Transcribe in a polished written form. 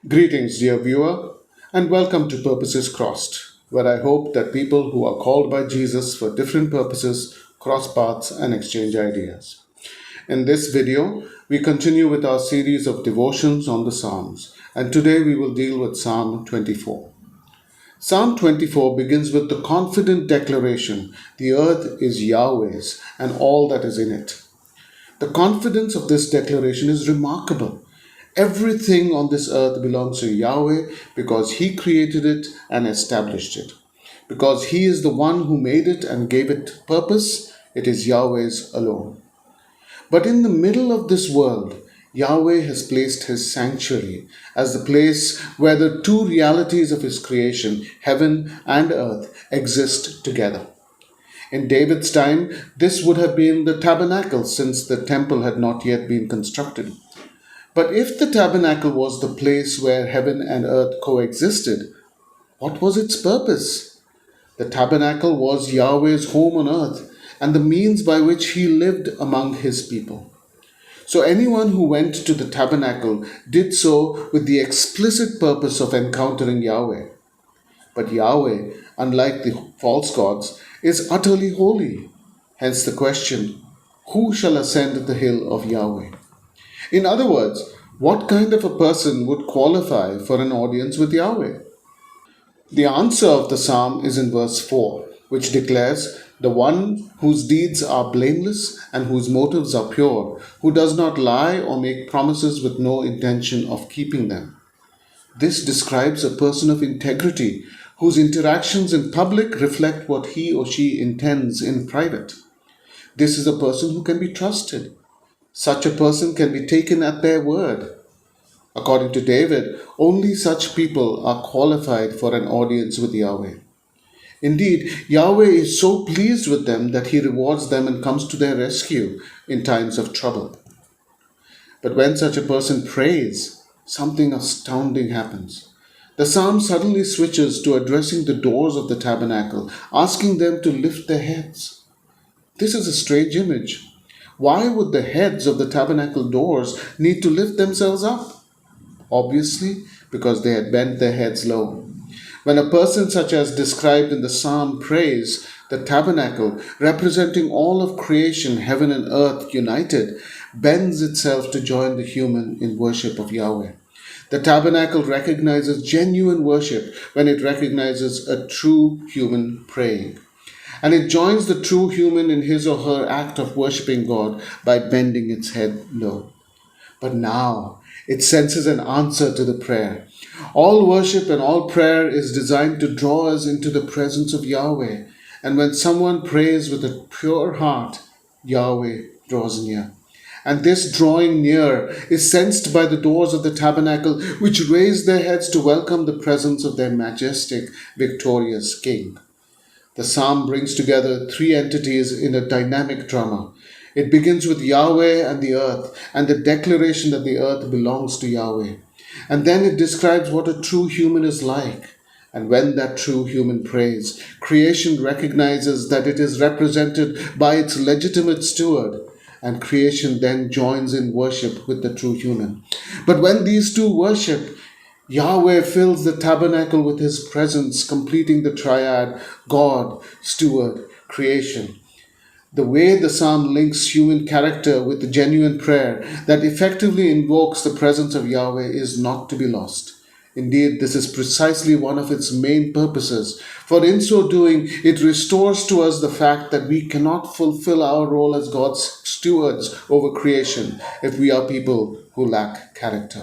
Greetings, dear viewer, and welcome to Purposes Crossed, where I hope that people who are called by Jesus for different purposes cross paths and exchange ideas. In this video, we continue with our series of devotions on the Psalms, and today we will deal with Psalm 24. Psalm 24 begins with the confident declaration, "The earth is Yahweh's and all that is in it." The confidence of this declaration is remarkable. Everything on this earth belongs to Yahweh because He created it and established it. Because He is the one who made it and gave it purpose, it is Yahweh's alone. But in the middle of this world, Yahweh has placed His sanctuary as the place where the two realities of His creation, heaven and earth, exist together. In David's time, this would have been the tabernacle since the temple had not yet been constructed. But if the tabernacle was the place where heaven and earth coexisted, what was its purpose? The tabernacle was Yahweh's home on earth and the means by which He lived among His people. So anyone who went to the tabernacle did so with the explicit purpose of encountering Yahweh. But Yahweh, unlike the false gods, is utterly holy. Hence the question, who shall ascend the hill of Yahweh? In other words, what kind of a person would qualify for an audience with Yahweh? The answer of the psalm is in verse 4, which declares, "The one whose deeds are blameless and whose motives are pure, who does not lie or make promises with no intention of keeping them." This describes a person of integrity whose interactions in public reflect what he or she intends in private. This is a person who can be trusted. Such a person can be taken at their word. According to David, only such people are qualified for an audience with Yahweh. Indeed, Yahweh is so pleased with them that He rewards them and comes to their rescue in times of trouble. But when such a person prays, something astounding happens. The psalm suddenly switches to addressing the doors of the tabernacle, asking them to lift their heads. This is a strange image. Why would the heads of the tabernacle doors need to lift themselves up? Obviously, because they had bent their heads low. When a person such as described in the psalm prays, the tabernacle, representing all of creation, heaven and earth united, bends itself to join the human in worship of Yahweh. The tabernacle recognizes genuine worship when it recognizes a true human praying. And it joins the true human in his or her act of worshiping God by bending its head low. But now it senses an answer to the prayer. All worship and all prayer is designed to draw us into the presence of Yahweh. And when someone prays with a pure heart, Yahweh draws near. And this drawing near is sensed by the doors of the tabernacle, which raise their heads to welcome the presence of their majestic, victorious King. The psalm brings together three entities in a dynamic drama. It begins with Yahweh and the earth, and the declaration that the earth belongs to Yahweh. And then it describes what a true human is like. And when that true human prays, creation recognizes that it is represented by its legitimate steward, and creation then joins in worship with the true human. But when these two worship, Yahweh fills the tabernacle with His presence, completing the triad God, steward, creation. The way the psalm links human character with the genuine prayer that effectively invokes the presence of Yahweh is not to be lost. Indeed, this is precisely one of its main purposes, for in so doing, it restores to us the fact that we cannot fulfill our role as God's stewards over creation if we are people who lack character.